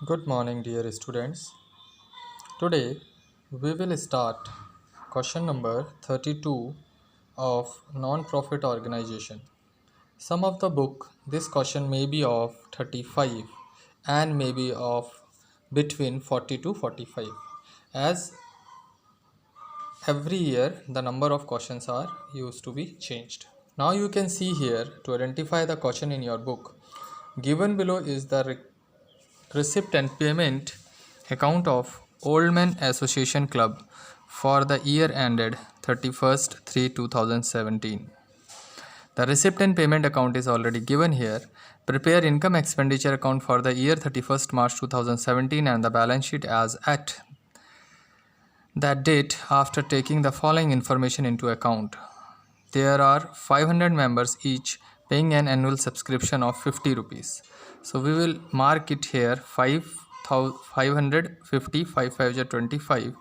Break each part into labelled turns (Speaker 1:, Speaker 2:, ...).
Speaker 1: Good morning, dear students. Today we will start question number 32 of non-profit organization. Some of the book this question may be of 35 and maybe of between 40 to 45. As every year the number of questions are used to be changed. Now you can see here to identify the question in your book. Given below is the receipt and payment account of Oldman Association Club for the year ended 31st 3 2017. The receipt and payment account is already given here. Prepare income expenditure account for the year 31st March 2017 and the balance sheet as at that date after taking the following information into account. There are 500 members each paying an annual subscription of 50 rupees. So we will mark it here 550 25.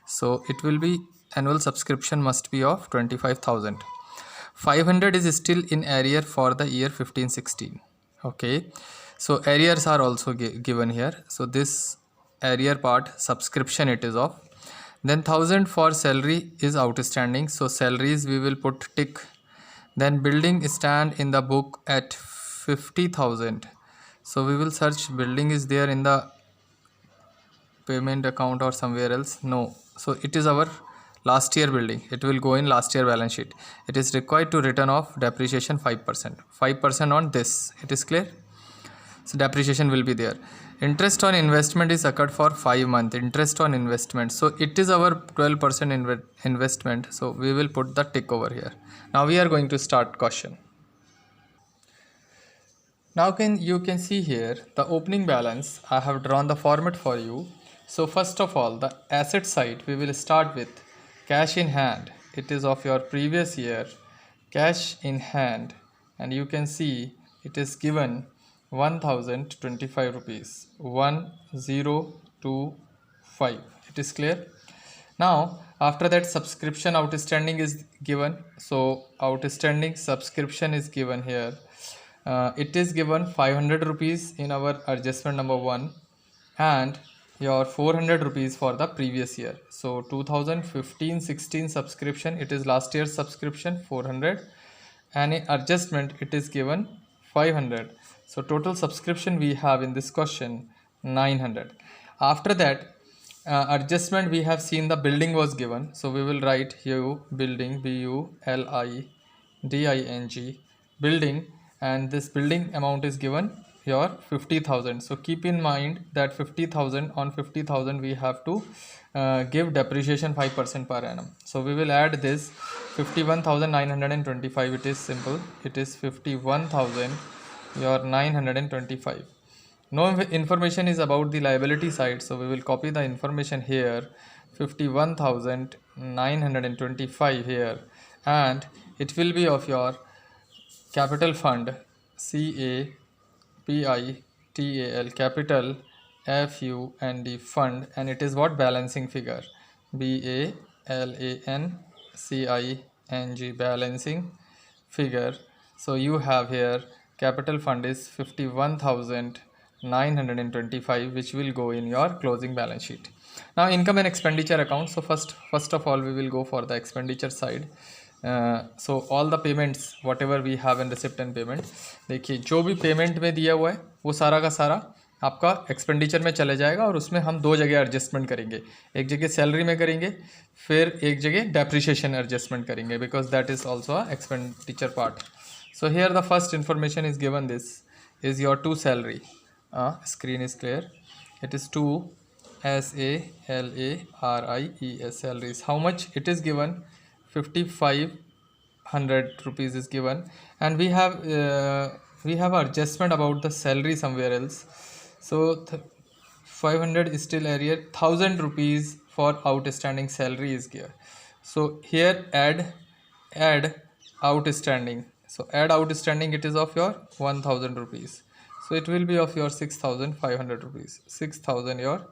Speaker 1: So it will be annual subscription must be of 25,000. 500 is still in arrear for the year 15-16. Okay, so arrears are also given here. So this arrear part subscription it is of. Then 1000 for salary is outstanding, so salaries we will put tick. Then building stand in the book at 50,000, so we will search building is there in the payment account or somewhere else. No, so it is our last year building, it will go in last year balance sheet. It is required to return off depreciation 5% on this. It is clear. So depreciation will be there. Interest on investment is occurred for 5 months. Interest on investment, so it is our 12% investment, so we will put the tick over here. Now we are going to start question. Now you can see here the opening balance. I have drawn the format for you. So first of all, the asset side we will start with cash in hand. It is of your previous year, cash in hand, and you can see it is given 1025 rupees, 1025. It is clear. Now after that subscription outstanding is given, so outstanding subscription is given here. It is given 500 rupees in our adjustment number 1 and your 400 rupees for the previous year. So 2015-16 subscription, it is last year's subscription 400, and in adjustment it is given 500. So total subscription we have in this question 900. After that adjustment we have seen the building was given, so we will write here building, building, building, and this building amount is given here 50,000. So keep in mind that 50,000 on 50,000 we have to give depreciation 5% per annum. So we will add this 51,925. It is simple, it is 51,000 your 925. No information is about the liability side, so we will copy the information here 51,925 here, and it will be of your capital fund, CAPITAL, capital FUND, fund, and it is what balancing figure, BALANCING, balancing figure. So you have here capital fund is 51,925, which will go in your closing balance sheet. Now income and expenditure account. So first of all we will go for the expenditure side. So all the payments whatever we have in receipt and payment, देखिए जो भी payment में दिया हुआ है वो सारा का सारा आपका एक्सपेंडिचर में चले जाएगा, और उसमें हम दो जगह एडजस्टमेंट करेंगे. एक जगह सैलरी में करेंगे, फिर एक जगह डेप्रिसिएशन एडजस्टमेंट करेंगे, because that is also a expenditure part. So here the first information is given. This is your 2 salary. Screen is clear. It is 2 SALARIES salaries. How much it is given? 5,500 rupees is given, and we have adjustment about the salary somewhere else. So 500 is still arrear. 1,000 rupees for outstanding salary is here. So here add outstanding. So add outstanding, it is of your 1,000 rupees. So it will be of your 6,500 rupees. 6,000 your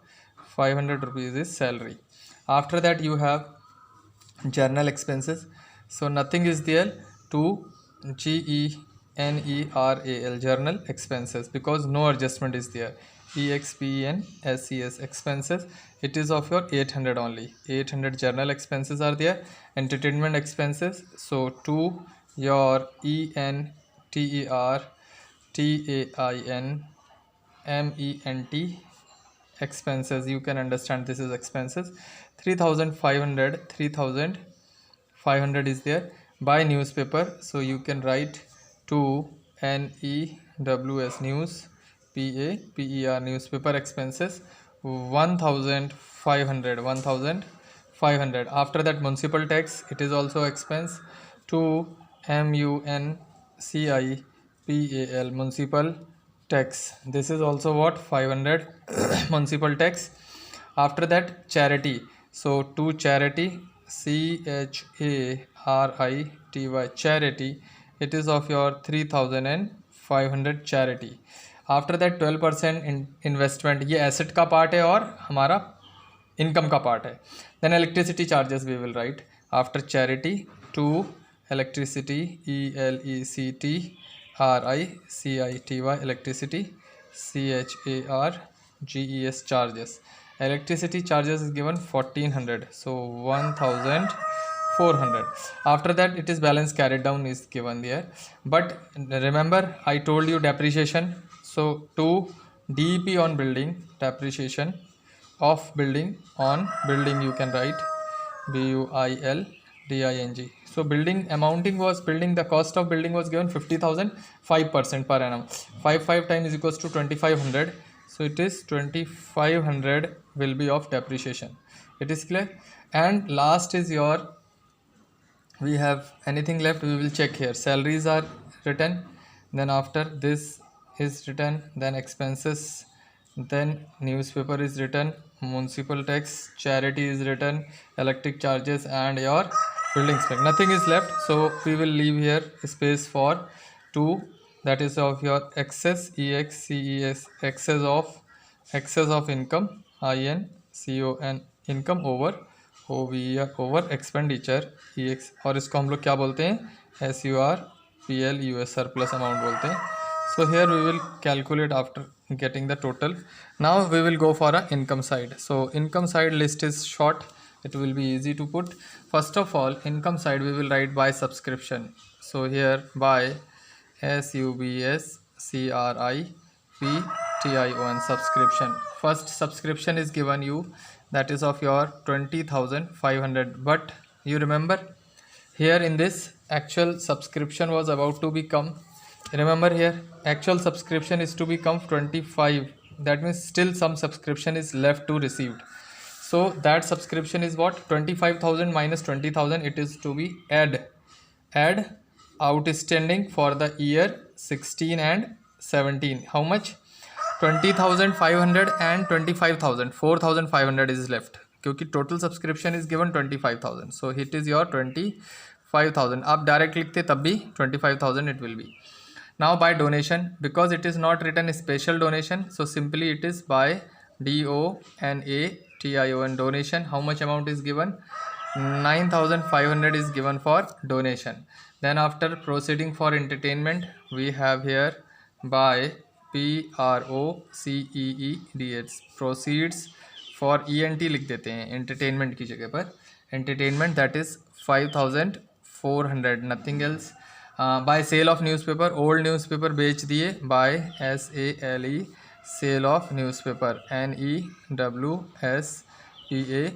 Speaker 1: 500 rupees is salary. After that you have journal expenses. So nothing is there to GENERAL, journal expenses, because no adjustment is there. expenses, expenses, it is of your 800 only. 800 general expenses are there. Entertainment expenses, so 2 your entertainment expenses, you can understand this is expenses. 3500, 3500 is there. Buy newspaper, so you can write to NEWS news, PAPER newspaper expenses 1500, 1500. After that municipal tax, it is also expense. To MUNCIPAL municipal tax, this is also what, 500 municipal tax. After that charity, so to charity, CHARITY charity, it is of your 3500 charity. After that 12% investment, ये asset का part है और हमारा income का part है. Then electricity charges we will write after charity to electricity, ELECTRICITY electricity, CHARGES charges. Electricity charges is given 1400, so 1400. After that it is balance carried down is given there. But remember I told you depreciation, so to DEP on building, depreciation of building on building, you can write BUILDING. So building amounting was, building, the cost of building was given 50,000, 5% per annum. 5 times is equals to 2500. So it is 2500 will be of depreciation. It is clear. And last is your, we have anything left, we will check here. Salaries are written, then after this is written, then expenses, then newspaper is written, municipal tax, charity is written, electric charges, and your building spec. Nothing is left, so we will leave here space for 2, that is of your excess, EXCES, excess of income, INCON, income over OVE over expenditure, EX, और इसको हम लोग क्या बोलते हैं, SURPL surplus amount बोलते हैं. So here we will calculate after getting the total. Now we will go for a income side. So income side list is short, it will be easy to put. First of all, income side we will write by subscription. So here by SUBSCRIPTION subscription. First subscription is given you, that is of your 20,500. But you remember here in this actual subscription was about to become, remember here actual subscription is to become 25. That means still some subscription is left to received. So that subscription is what, 25,000 minus 20,000, it is to be add outstanding for the year 16 and 17. How much? 20,500 and 25,000, 4,500 is left, क्योंकि total subscription is given 25,000. So it is your 25,000. आप direct लिखते तब भी 25,000 it will be. Now by donation, because it is not written special donation, so simply it is by DONATION donation. How much amount is given? 9,500 is given for donation. Then after proceeding for entertainment, we have here by PROCEEDS, proceeds for ENT लिख देते हैं entertainment की जगह पर, entertainment, that is 5,400, nothing else. By sale of newspaper, old newspaper बेच दिए, by SALE sale of newspaper, NEWSPAPER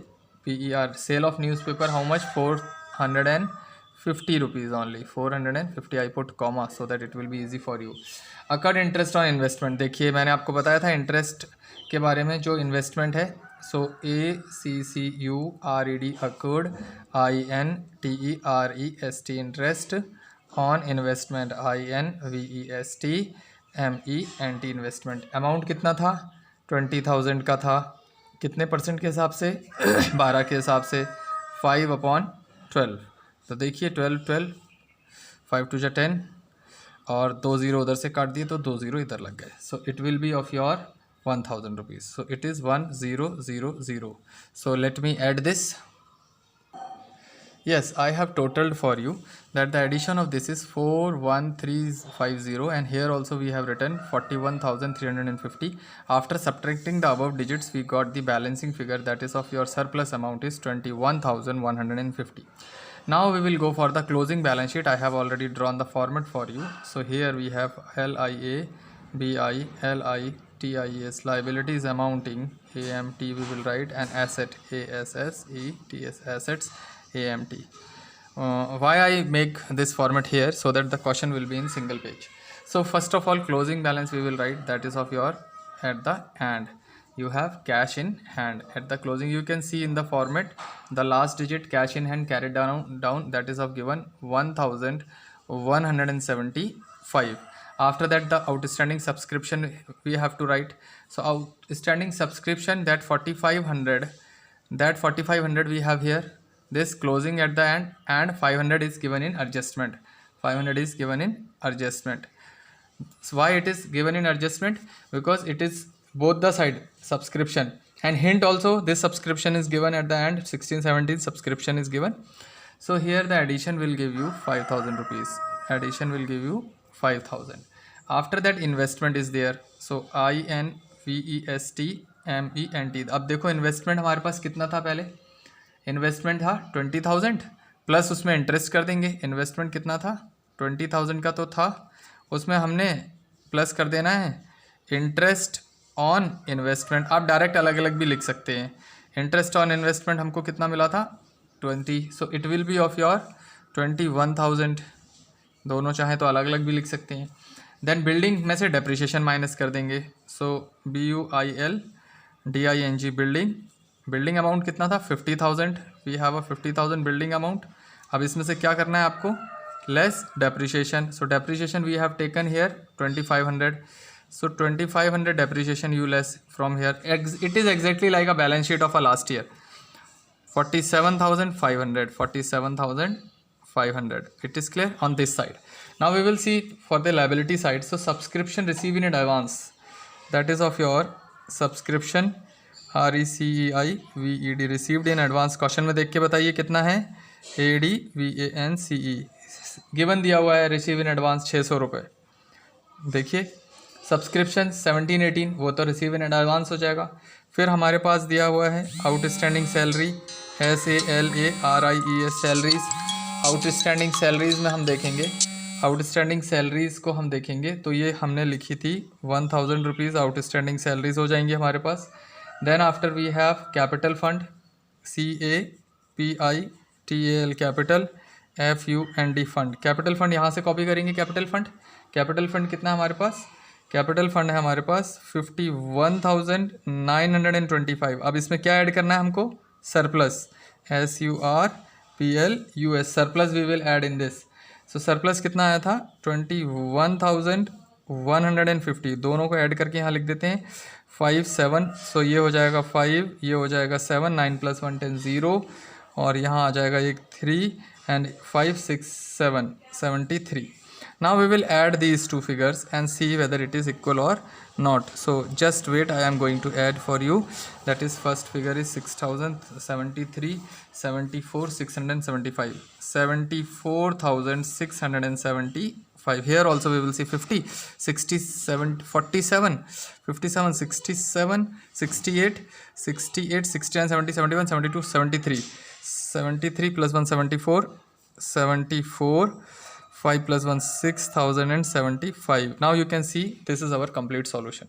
Speaker 1: sale of newspaper. How much? 450 rupees only, 450. I put comma so that it will be easy for you. Accrued interest on investment, देखिए मैंने आपको बताया था interest के बारे में, जो इन्वेस्टमेंट है. सो ACCURED accrued, INTEREST interest on investment, INVESTMENT investment. Amount कितना था? 20,000 का था. कितने परसेंट के हिसाब से? 12 के हिसाब से, 5/12. तो देखिए 12, 5 to 10 और 2 0 उधर से काट दिए तो 2 0 इधर लग गए. So it will be of your 1,000 rupees. So it is 1000. So let me add this. Yes, I have totaled for you that the addition of this is 41350, and here also we have written 41,350. After subtracting the above digits, we got the balancing figure, that is of your surplus amount is 21,150. Now we will go for the closing balance sheet. I have already drawn the format for you. So here we have LIA, BI, LITIS, liabilities amounting AMT, we will write, and asset ASS, ETS, assets AMT. Why I make this format here? So that the question will be in single page. So first of all, closing balance we will write, that is of your at the end. You have cash in hand. At the closing, you can see in the format the last digit cash in hand carried down, that is of given 1,175. After that, the outstanding subscription we have to write. So outstanding subscription, that 4,500 we have here, this closing at the end, and 500 is given in adjustment. 500 is given in adjustment. So why it is given in adjustment? Because it is both the side subscription, and hint also, this subscription is given at the end, 1617 subscription is given. So here the addition will give you 5,000 rupees. Addition will give you 5,000. After that investment is there. So INVESTMENT. अब देखो investment हमारे पास कितना था पहले, investment था 20,000 plus उसमें interest कर देंगे. इन्वेस्टमेंट कितना था, 20,000 का तो था, उसमें हमने प्लस कर देना है इंटरेस्ट ऑन इन्वेस्टमेंट. आप डायरेक्ट अलग अलग भी लिख सकते हैं. इंटरेस्ट ऑन इन्वेस्टमेंट हमको कितना मिला था, 20. So it will be of your 21,000. दोनों चाहे तो अलग अलग भी लिख सकते हैं. देन बिल्डिंग में से डेप्रिसिएशन माइनस कर देंगे. So BUILDING building. Building amount कितना था, 50,000. We have a 50,000 building amount. अब इसमें से क्या करना है आपको, less depreciation. So depreciation we have taken here 2,500. So 2,500 depreciation you less from here. It is exactly like a balance sheet of a last year. 47,500. 47,500. It is clear on this side. Now we will see for the liability side. So subscription received in advance, that is of your subscription RECEIVED, received in advance. Question में देख के बताइए कितना है, ADVANCE given दिया हुआ है, receive in advance 600 रुपये. देखिए सब्सक्रिप्शन 1718 वो तो रिसीव इन एडवांस हो जाएगा. फिर हमारे पास दिया हुआ है outstanding salary, SALARIES salaries. Outstanding salaries में हम देखेंगे, आउटस्टैंडिंग सैलरीज को हम देखेंगे तो ये हमने लिखी थी 1,000 रुपीज़ आउटस्टैंडिंग सैलरीज हो जाएंगी हमारे पास. Then after we have capital fund, CAPITAL capital, FUND fund. Capital fund यहाँ से कॉपी करेंगे. कैपिटल फंड कितना है हमारे पास, कैपिटल फंड है हमारे पास 51,925. अब इसमें क्या ऐड करना है हमको, surplus, SURPLUS, surplus we will add in this. So surplus कितना आया था, 21,150. दोनों को ऐड करके यहाँ लिख देते हैं 57. सो ये हो जाएगा 5, ये हो जाएगा 7, 9 + 1 10 0, और यहाँ आ जाएगा एक 3 and 5 6 7 73. Now we will add these two figures and see whether it is equal or not. So just wait, I am going to add for you. That is, first figure is 6,073, 74, 675, 74,675. Here also we will see 50, 67, 47, 57, 67, 68, 68, 69, 70, 71, 72, 73, 73 + 1 74, 74. 5 + 1 6,075. Now you can see this is our complete solution.